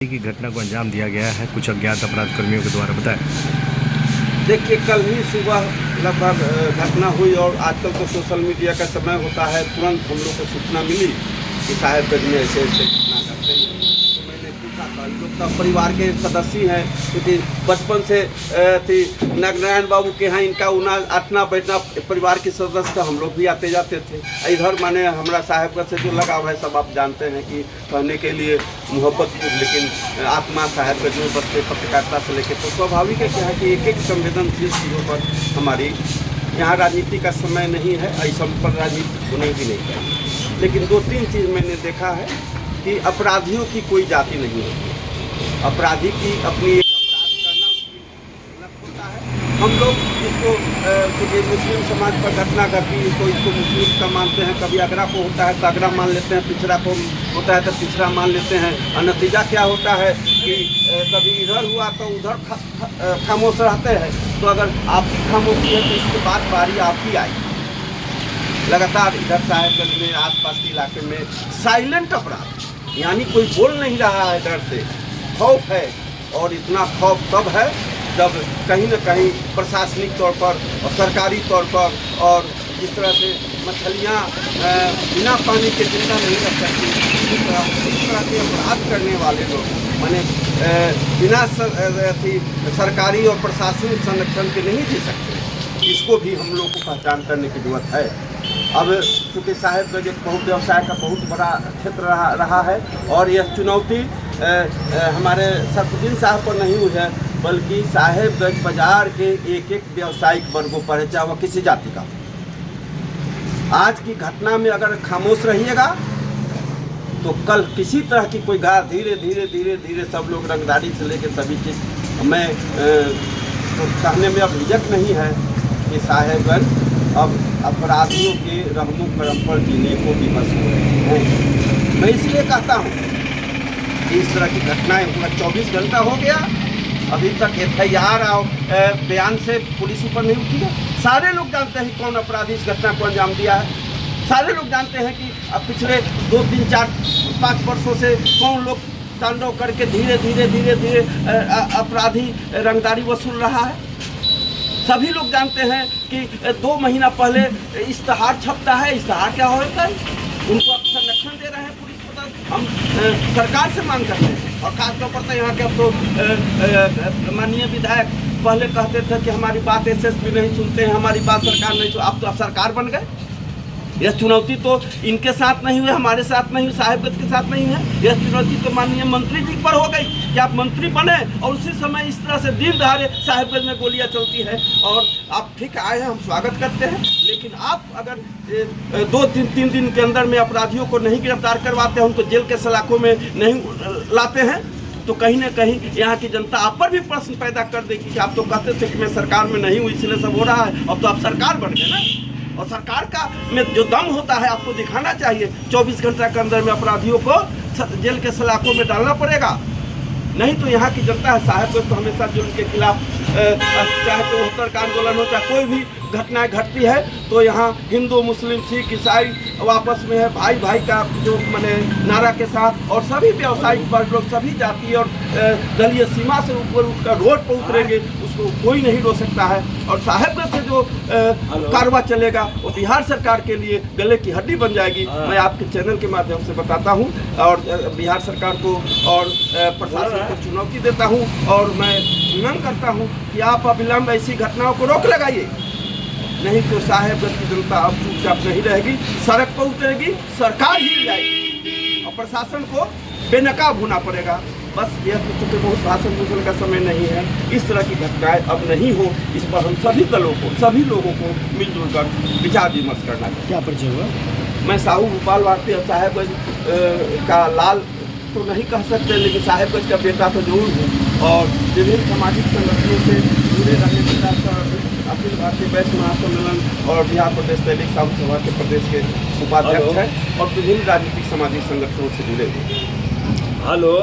की घटना को अंजाम दिया गया है कुछ अज्ञात अपराध कर्मियों के द्वारा, बताएं। देखिए, कल ही सुबह लगभग घटना हुई और आजकल तो सोशल मीडिया का समय होता है, तुरंत हम लोग को सूचना मिली कि साहेबगंज में ऐसे ऐसे घटना करते हैं। तो मैंने पूछा, लोग तो परिवार के सदस्य हैं, क्योंकि बचपन से नारायण बाबू के यहाँ इनका उना उठना बैठना परिवार के सदस्य का, हम लोग भी आते जाते थे इधर। माने हमारा साहेबगंज से जो लगाव है सब आप जानते हैं कि कहने के लिए मोहब्बत, लेकिन आत्मा साहेबगंज में बसते पत्रकारिता से लेकर तो स्वाभाविक है क्या है कि एक एक संवेदनशील चीज़ों पर हमारी यहाँ राजनीति का समय नहीं है, ऐसा पर राजनीति होने भी नहीं चाहिए। लेकिन दो तीन चीज़ मैंने देखा है कि अपराधियों की कोई जाति नहीं होती, अपराधी की अपनी एक अपराध करना उसकी लत होता है। हम लोग इसको क्योंकि मुस्लिम समाज पर घटना घटी तो इसको मुस्लिम का मानते हैं, कभी अगरा को होता है तो अगरा मान लेते हैं, पिछड़ा को होता है तो पिछड़ा मान लेते हैं। और नतीजा क्या होता है कि कभी इधर हुआ तो उधर खामोश रहते हैं। तो अगर आपकी खामोशी है तो इसके बाद बारी आपकी आई। लगातार इधर साहेबगंज में आसपास के इलाके में साइलेंट अपराध, यानी कोई बोल नहीं रहा है डर से, खौफ है। और इतना खौफ तब है जब कहीं न कहीं प्रशासनिक तौर पर और सरकारी तौर पर, और जिस तरह से मछलियाँ बिना पानी के जिंदा नहीं रख सकती, इस तरह के अपराध करने वाले लोग माने बिना सरकारी और प्रशासनिक संरक्षण के नहीं जी सकते। इसको भी हम लोग को पहचान करने की जरूरत है। अब चूँकि साहेबगंज एक बहुत व्यवसाय का बहुत बड़ा क्षेत्र रहा है और यह चुनौती हमारे सरफुद्दीन साहब पर नहीं हुई है, बल्कि साहेबगंज बाजार के एक एक व्यावसायिक वर्गों पर है, चाहे वह किसी जाति का। आज की घटना में अगर खामोश रहिएगा तो कल किसी तरह की कोई धीरे धीरे धीरे धीरे सब लोग रंगदारी से लेकर सभी चीज़ मैं तो कहने में अब हिचक नहीं है कि साहेबगंज अब अपराधियों के रहमो करम पर जीने को विवश हो रहे हैं। मैं इसलिए कहता हूँ कि इस तरह की घटनाएं पूरा 24 घंटा हो गया, अभी तक FIR और बयान से पुलिस ऊपर नहीं उठी है। सारे लोग जानते हैं कौन अपराधी इस घटना को अंजाम दिया है। सारे लोग जानते हैं कि अब पिछले 2, 3, 4, 5 वर्षों से कौन लोग तांडव करके धीरे धीरे धीरे धीरे अपराधी रंगदारी वसूल रहा है। सभी लोग जानते हैं कि 2 महीना पहले इश्तहार छपता है। इश्तहार क्या होता है? उनको अब संरक्षण दे रहे हैं पुलिस प्रशासन। हम सरकार से मांग करते हैं, और खासतौर पर यहाँ के अब तो माननीय विधायक पहले कहते थे कि हमारी बात SSP नहीं सुनते हैं, हमारी बात सरकार नहीं सुन। अब तो सरकार बन गए। यह चुनौती तो इनके साथ नहीं हुई, हमारे साथ नहीं हुई, साहेबगंज के साथ नहीं है। यह चुनौती तो माननीय मंत्री जी पर हो गई कि आप मंत्री बने और उसी समय इस तरह से दिन दहाड़े साहेबगंज में गोलियां चलती है। और आप ठीक आए हैं, हम स्वागत करते हैं, लेकिन आप अगर 2-3 दिन के अंदर में अपराधियों को नहीं गिरफ्तार करवाते हैं, उनको जेल के सलाखों में नहीं लाते हैं, तो कहीं ना कहीं यहाँ की जनता आप पर भी प्रश्न पैदा कर देगी कि आप तो कहते थे कि मैं सरकार में नहीं हूँ इसलिए सब हो रहा है, अब तो आप सरकार बन गए ना। और सरकार का में जो दम होता है आपको दिखाना चाहिए। 24 घंटा के अंदर में अपराधियों को जेल के सलाखों में डालना पड़ेगा, नहीं तो यहाँ की जनता है साहेबगंज तो हमेशा जुल्म के खिलाफ, चाहे 74 का आंदोलन हो, चाहे कोई भी घटनाएं घटती है तो यहाँ हिंदू, मुस्लिम, सिख, ईसाई आपस में है, भाई भाई का जो माने नारा के साथ, और सभी व्यावसायिक वर्ग लोग, सभी जाति और दलीय सीमा से ऊपर उठकर रोड पर उतरेंगे, उसको कोई नहीं रोक सकता है। और साहेबगंज से जो कारवा चलेगा वो बिहार सरकार के लिए गले की हड्डी बन जाएगी। मैं आपके चैनल के माध्यम से बताता हूँ और बिहार सरकार को और प्रशासन को चुनौती देता हूँ, और मैं विनम्र करता हूँ कि आप अविलंब ऐसी घटनाओं को रोक लगाइए, नहीं तो साहेबगंज की जनता अब चुपचाप नहीं रहेगी, सड़क पर उतरेगी, सरकार ही जाएगी और प्रशासन को बेनकाब होना पड़ेगा। बस यह क्योंकि बहुत भाषण भूषण का समय नहीं है, इस तरह की घटनाएं अब नहीं हो, इस पर हम सभी दलों को, सभी लोगों को मिलजुल कर विचार विमर्श करना चाहिए। क्या परिचय हुआ? मैं साहू भोपाल वासी और साहेबगंज का लाल तो नहीं कह सकते, लेकिन साहेबगंज का बेटा तो जरूर हूँ, और विभिन्न सामाजिक संगठनों से जुड़े रहने के साथ अखिल भारतीय वैश्य महासम्मेलन और बिहार प्रदेश दैनिक साधु सभा के प्रदेश के उपाध्यक्ष हैं, और विभिन्न राजनीतिक सामाजिक संगठनों से जुड़े हुए। हेलो।